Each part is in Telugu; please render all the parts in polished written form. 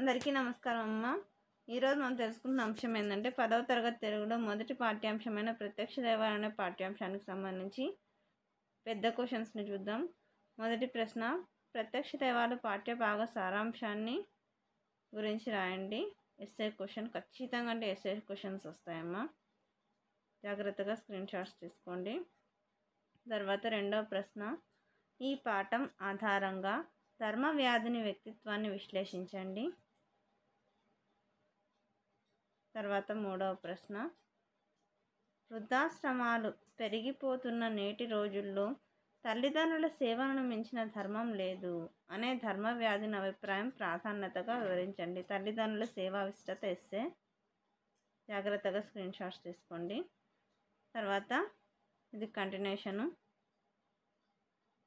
అందరికీ నమస్కారం అమ్మ. ఈరోజు మనం తెలుసుకున్న అంశం ఏంటంటే 10వ తరగతి తెలుగులో మొదటి పాఠ్యాంశమైన ప్రత్యక్ష దైవాలు అనే పాఠ్యాంశానికి సంబంధించి పెద్ద క్వశ్చన్స్ని చూద్దాం. మొదటి ప్రశ్న, ప్రత్యక్ష దైవాలు పాఠ్యభాగ సారాంశాన్ని గురించి రాయండి. ఎస్ఏ క్వశ్చన్ ఖచ్చితంగా, అంటే ఎస్ఏ క్వశ్చన్స్ వస్తాయమ్మా, జాగ్రత్తగా స్క్రీన్ షాట్స్ తీసుకోండి. తర్వాత రెండవ ప్రశ్న, ఈ పాఠం ఆధారంగా ధర్మవ్యాధిని వ్యక్తిత్వాన్ని విశ్లేషించండి. తర్వాత మూడవ ప్రశ్న, వృద్ధాశ్రమాలు పెరిగిపోతున్న నేటి రోజుల్లో తల్లిదండ్రుల సేవలను మించిన ధర్మం లేదు అనే ధర్మవ్యాధిని అభిప్రాయం ప్రాధాన్యతగా వివరించండి. తల్లిదండ్రుల సేవా విశిష్టత ఎస్సే, జాగ్రత్తగా స్క్రీన్ షాట్స్ తీసుకోండి. తర్వాత ఇది కంటిన్యూషను.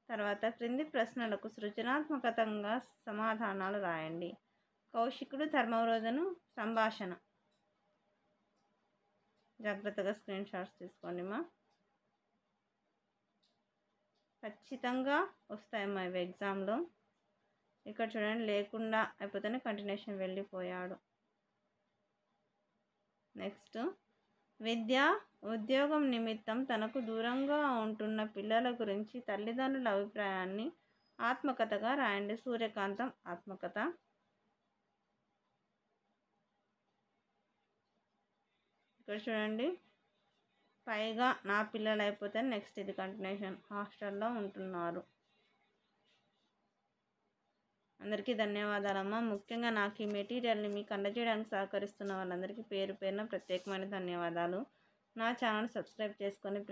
తర్వాత క్రింది ప్రశ్నలకు సృజనాత్మకంగా సమాధానాలు రాయండి. కౌశికుడు ధర్మవరోధను సంభాషణ, జాగ్రత్తగా స్క్రీన్ షాట్స్ తీసుకోండిమ్మా, ఖచ్చితంగా వస్తాయమ్మా ఇవి ఎగ్జామ్లో. ఇక్కడ చూడండి, లేకుండా అయిపోతేనే కంటిన్యూషన్ వెళ్ళిపోయాడు. నెక్స్ట్, విద్య ఉద్యోగం నిమిత్తం తనకు దూరంగా ఉంటున్న పిల్లల గురించి తల్లిదండ్రుల అభిప్రాయాన్ని ఆత్మకథగా రాయండి. సూర్యకాంతం ఆత్మకథ. ఇక్కడ చూడండి, పైగా నా పిల్లలు అయిపోతే నెక్స్ట్ ఇది కంటిన్యూషన్, హాస్టల్లో ఉంటున్నారు. అందరికీ ధన్యవాదాలమ్మా. ముఖ్యంగా నాకు ఈ మెటీరియల్ని మీకు అందజేయడానికి సహకరిస్తున్న వాళ్ళందరికీ పేరు పేరున ప్రత్యేకమైన ధన్యవాదాలు. నా ఛానల్ సబ్స్క్రైబ్ చేసుకొని